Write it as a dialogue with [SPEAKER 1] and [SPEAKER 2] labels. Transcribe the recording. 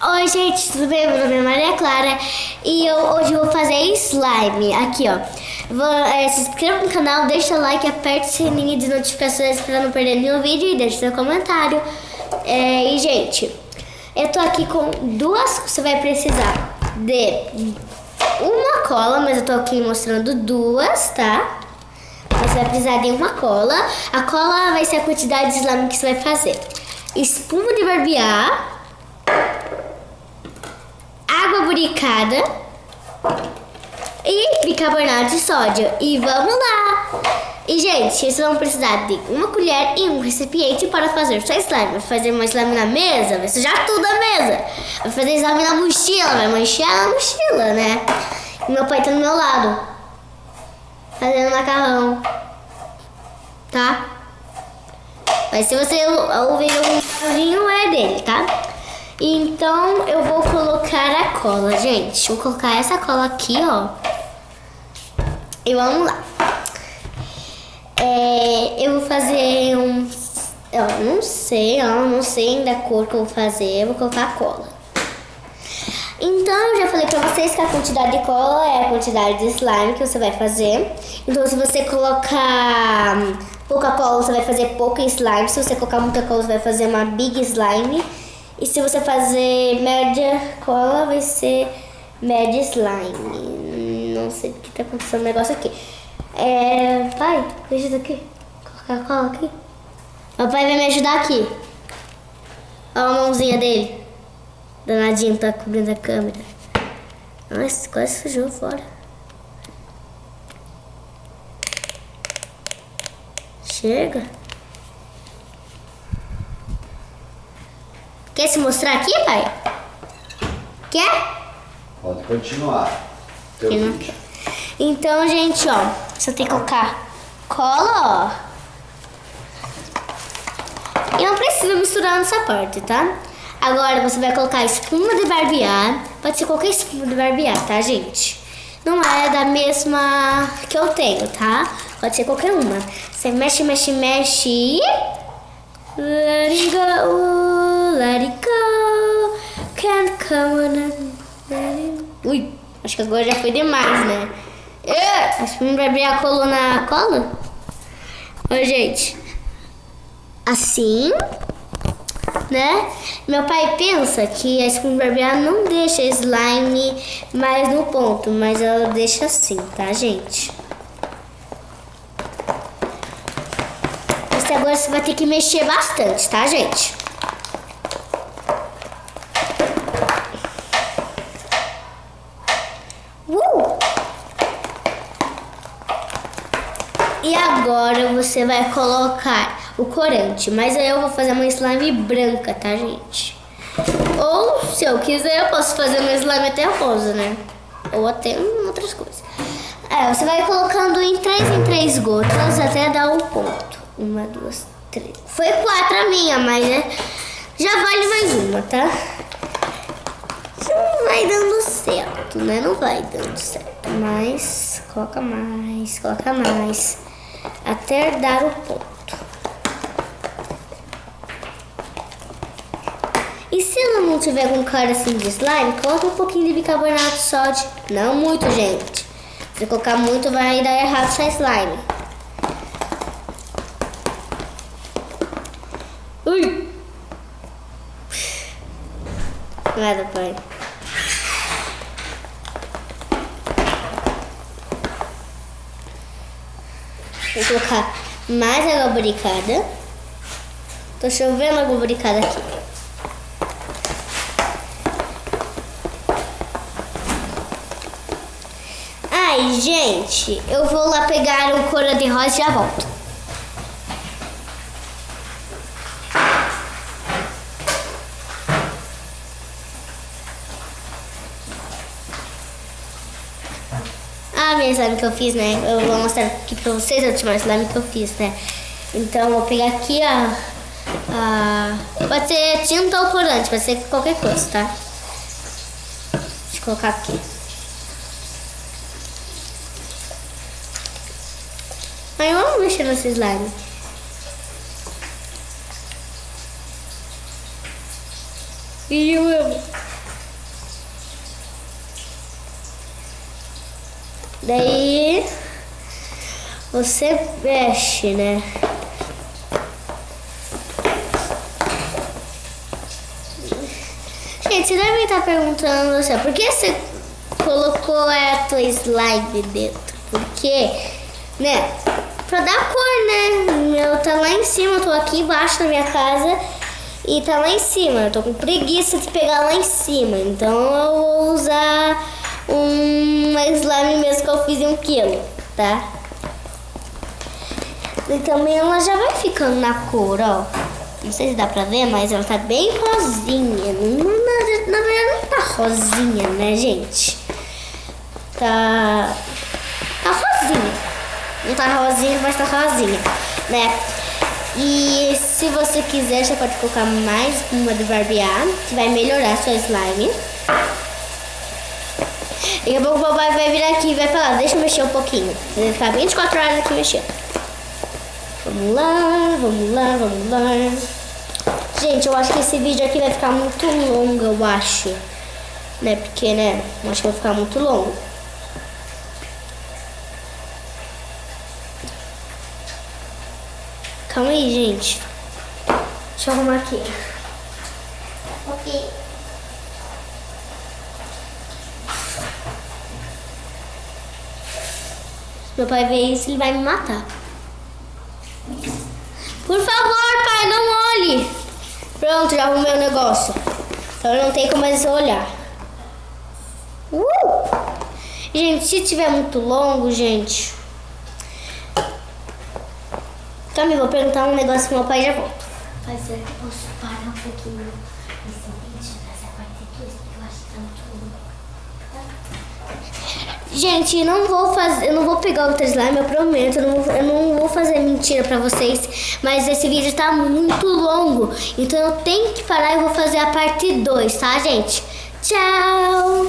[SPEAKER 1] Oi, gente, tudo bem? Meu nome é Maria Clara e hoje eu vou fazer slime. Aqui, ó. Se inscreva no canal, deixa o like, aperte o sininho de notificações para não perder nenhum vídeo e deixe seu comentário. E, gente, eu tô aqui com duas. Você vai precisar de uma cola, mas eu tô aqui mostrando duas, tá? Você vai precisar de uma cola. A cola vai ser a quantidade de slime que você vai fazer. Espuma de barbear, água buricada e bicarbonato de sódio. E vamos lá! E, gente, vocês vão precisar de uma colher e um recipiente para fazer sua slime. Vai fazer uma slime na mesa, vai sujar tudo a mesa. Vai fazer slime na mochila, vai manchar a mochila, né? E meu pai tá do meu lado, fazendo macarrão, tá? Mas se você ouvir um barulhinho, é dele, tá? Então eu vou colocar a cola, gente. Vou colocar essa cola aqui, ó. E vamos lá. Eu vou fazer um... Eu não sei ainda a cor que eu vou fazer. Eu vou colocar a cola. Então eu já falei pra vocês que a quantidade de cola é a quantidade de slime que você vai fazer. Então se você colocar pouca cola, você vai fazer pouca slime. Se você colocar muita cola, você vai fazer uma big slime. E se você fazer média cola, vai ser média slime. Não sei o que tá acontecendo no negócio aqui. Pai, me ajuda aqui. Colocar a cola aqui. Papai vai me ajudar aqui. Olha a mãozinha dele. Danadinho, tá cobrindo a câmera. Nossa, quase sujou fora. Chega. Quer se mostrar aqui, pai? Quer?
[SPEAKER 2] Pode continuar.
[SPEAKER 1] Não quer. Então, gente, ó, você tem que colocar cola, ó. E não precisa misturar nessa parte, tá? Agora você vai colocar espuma de barbear. Pode ser qualquer espuma de barbear, tá, gente? Não é da mesma que eu tenho, tá? Pode ser qualquer uma. Você mexe, mexe, mexe. Let it go, let it go. Can't come on. Ui, acho que agora já foi demais, né? A espuma de barbear colou na cola? Ó, gente. Assim, né? Meu pai pensa que a espuma de barbear não deixa slime mais no ponto, mas ela deixa assim, tá, gente? Mas agora você vai ter que mexer bastante, tá, gente? E agora você vai colocar o corante, mas aí eu vou fazer uma slime branca, tá, gente? Ou, se eu quiser, eu posso fazer uma slime até rosa, né? Ou até outras coisas. Você vai colocando em 3 gotas até dar um ponto. 1, 2, 3. Foi 4 a minha, mas já vale mais uma, tá? Não vai dando certo, né? Não vai dando certo. Mas coloca mais. Até dar o ponto. E se ela não tiver com cara assim de slime, coloca um pouquinho de bicarbonato de sódio. Não muito, gente. Se colocar muito, vai dar errado essa slime. Ui! Nada, pai. Vou colocar mais água buricada. Tô chovendo água buricada aqui. Ai, gente, eu vou lá pegar um cor de rosa e já volto. Minha slime que eu fiz, né? Eu vou mostrar aqui pra vocês a última slime que eu fiz, né? Então eu vou pegar aqui pode ser tinta ou corante, pode ser qualquer coisa, tá? Deixa eu colocar aqui. Aí vamos mexer nessa slime. E eu amo. Daí você mexe, né? Gente, você deve estar perguntando assim, por que você colocou a tua slime dentro? Porque, né? Pra dar cor, né? Meu tá lá em cima, eu tô aqui embaixo na minha casa e tá lá em cima. Eu tô com preguiça de pegar lá em cima, então eu vou usar uma slime mesmo que eu fiz em 1 quilo, tá? E também ela já vai ficando na cor, ó. Não sei se dá pra ver, mas ela tá bem rosinha. Na verdade não tá rosinha, né, gente? Tá rosinha. Não tá rosinha, mas tá rosinha, né? E se você quiser, você pode colocar mais uma de barbear, que vai melhorar a sua slime. Daqui a pouco o papai vai vir aqui e vai falar, deixa eu mexer um pouquinho. Você vai ficar 24 horas aqui mexendo. Vamos lá, vamos lá, vamos lá. Gente, eu acho que esse vídeo aqui vai ficar muito longo, eu acho. Né? Porque, né? Eu acho que vai ficar muito longo. Calma aí, gente. Deixa eu arrumar aqui. Ok. Se meu pai ver isso, ele vai me matar. Por favor, pai, não olhe. Pronto, já arrumei o negócio. Então eu não tenho como mais olhar. Gente, se tiver muito longo, gente... Calma, eu vou perguntar um negócio pro meu pai e já volto. Pai, será que eu posso parar um pouquinho esse vídeo dessa parte 2? Porque eu acho que tá muito longo. Tá? Gente, eu não vou pegar outra slime, eu prometo. Eu não vou fazer mentira pra vocês. Mas esse vídeo tá muito longo. Então eu tenho que parar e vou fazer a parte 2, tá, gente? Tchau!